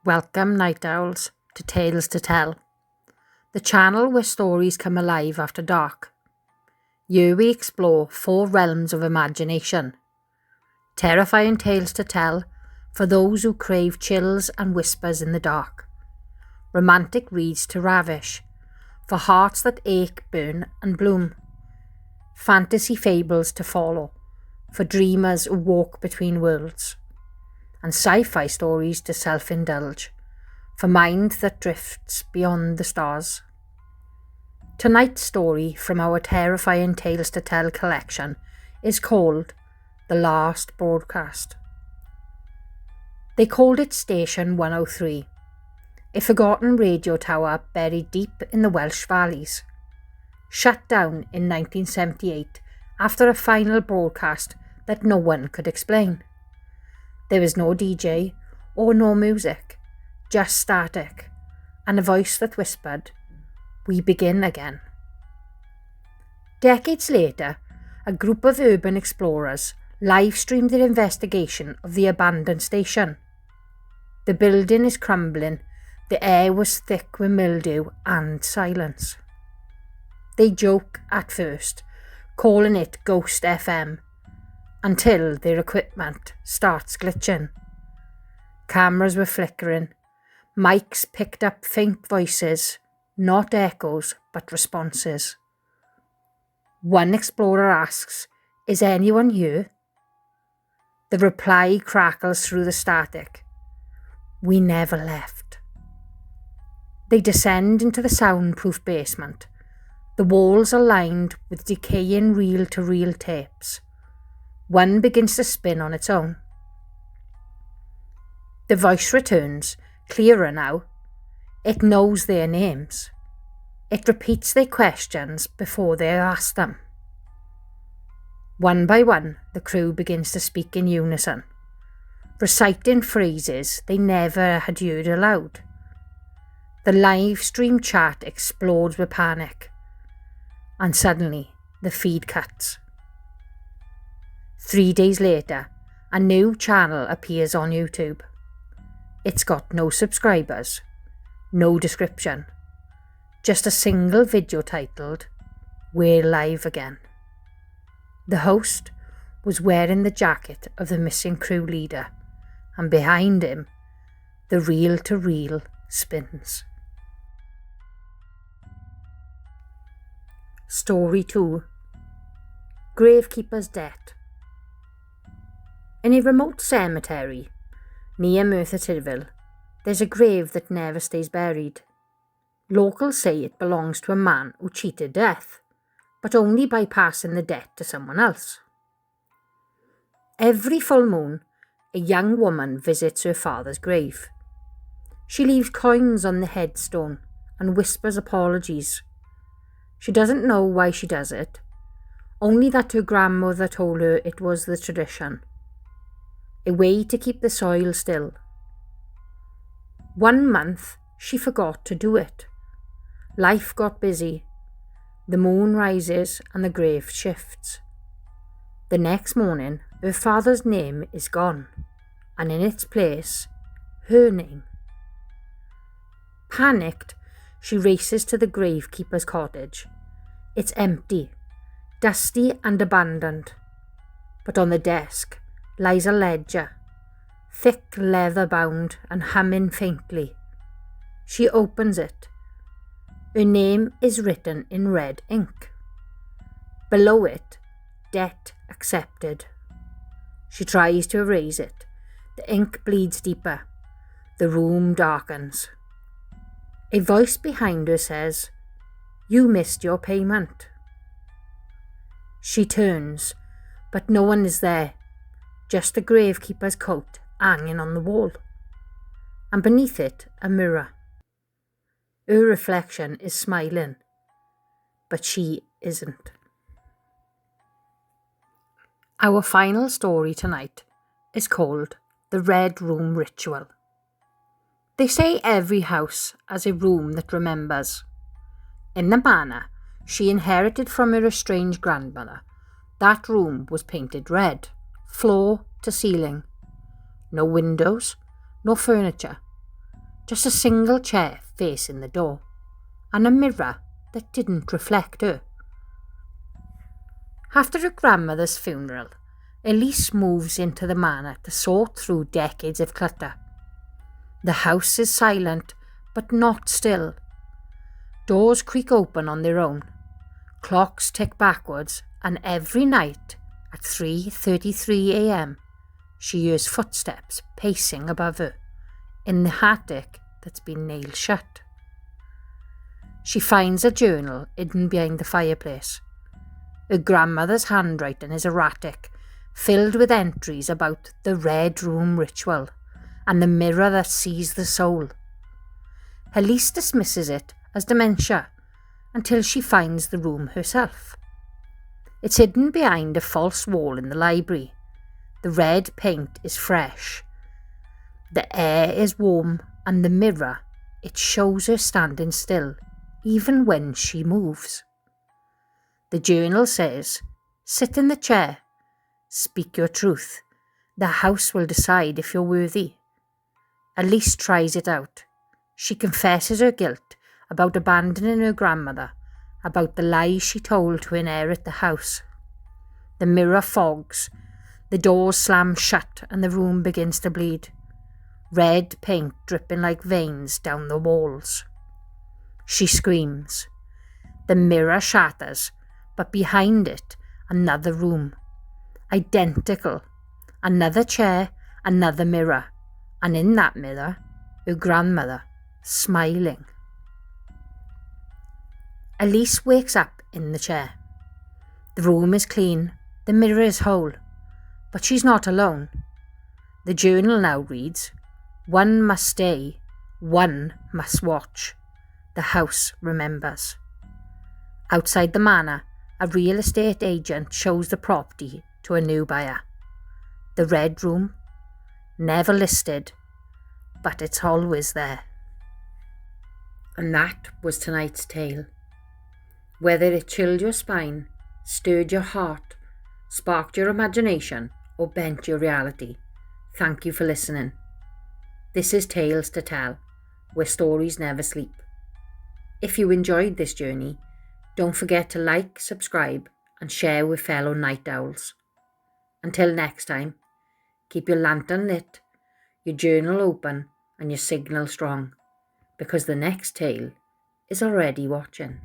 Welcome, night owls, to Tales to Tell, the channel where stories come alive after dark. Here we explore 4 realms of imagination. Terrifying tales to tell for those who crave chills and whispers in the dark. Romantic reads to ravish for hearts that ache, burn and bloom. Fantasy fables to follow for dreamers who walk between worlds. And sci-fi stories to self-indulge, for mind that drifts beyond the stars. Tonight's story from our terrifying Tales to Tell collection is called The Last Broadcast. They called it Station 103, a forgotten radio tower buried deep in the Welsh valleys. Shut down in 1978 after a final broadcast that no one could explain. There was no DJ or no music, just static, and a voice that whispered, "We begin again." Decades later, a group of urban explorers live-streamed their investigation of the abandoned station. The building is crumbling, the air was thick with mildew and silence. They joke at first, calling it Ghost FM, until their equipment starts glitching. Cameras were flickering, mics picked up faint voices, not echoes but responses. One explorer asks, "Is anyone here?" The reply crackles through the static, "We never left." They descend into the soundproof basement. The walls are lined with decaying reel-to-reel tapes. One begins to spin on its own. The voice returns, clearer now. It knows their names. It repeats their questions before they ask them. One by one, the crew begins to speak in unison, reciting phrases they never had heard aloud. The live stream chat explodes with panic, and suddenly the feed cuts. 3 days later, a new channel appears on YouTube. It's got no subscribers, no description, just a single video titled, "We're Live Again." The host was wearing the jacket of the missing crew leader, and behind him, the reel-to-reel spins. Story 2. Gravekeeper's Debt. In a remote cemetery near Merthyr Tydfil, there's a grave that never stays buried. Locals say it belongs to a man who cheated death, but only by passing the debt to someone else. Every full moon, a young woman visits her father's grave. She leaves coins on the headstone and whispers apologies. She doesn't know why she does it, only that her grandmother told her it was the tradition. A way to keep the soil still. 1 month, she forgot to do it. Life got busy. The moon rises and the grave shifts. The next morning, her father's name is gone, and in its place, her name. Panicked, she races to the gravekeeper's cottage. It's empty, dusty and abandoned, but on the desk lies a ledger, thick leather-bound and humming faintly. She opens it. Her name is written in red ink. Below it, debt accepted. She tries to erase it. The ink bleeds deeper. The room darkens. A voice behind her says, "You missed your payment." She turns, but no one is there. Just the gravekeeper's coat hanging on the wall, and beneath it a mirror. Her reflection is smiling, but she isn't. Our final story tonight is called The Red Room Ritual. They say every house has a room that remembers. In the manor she inherited from her estranged grandmother, that room was painted red, floor to ceiling. No windows, no furniture, just a single chair facing the door, and a mirror that didn't reflect her. After her grandmother's funeral, Elise moves into the manor to sort through decades of clutter. The house is silent, but not still. Doors creak open on their own. Clocks tick backwards, and every night at 3:33 a.m, she hears footsteps pacing above her in the attic that's been nailed shut. She finds a journal hidden behind the fireplace. Her grandmother's handwriting is erratic, filled with entries about the Red Room ritual and the mirror that sees the soul. Elise dismisses it as dementia until she finds the room herself. It's hidden behind a false wall in the library. The red paint is fresh. The air is warm, and the mirror, it shows her standing still, even when she moves. The journal says, "Sit in the chair. Speak your truth. The house will decide if you're worthy." Elise tries it out. She confesses her guilt about abandoning her grandmother, about the lies she told to inherit the house. The mirror fogs. The doors slam shut and the room begins to bleed. Red paint dripping like veins down the walls. She screams. The mirror shatters, but behind it, another room. Identical. Another chair, another mirror. And in that mirror, her grandmother, smiling. Elise wakes up in the chair. The room is clean, the mirror is whole, but she's not alone. The journal now reads, "One must stay, one must watch. The house remembers." Outside the manor, a real estate agent shows the property to a new buyer. The Red Room, never listed, but it's always there. And that was tonight's tale. Whether it chilled your spine, stirred your heart, sparked your imagination, or bent your reality, thank you for listening. This is Tales to Tell, where stories never sleep. If you enjoyed this journey, don't forget to like, subscribe, and share with fellow night owls. Until next time, keep your lantern lit, your journal open, and your signal strong, because the next tale is already watching.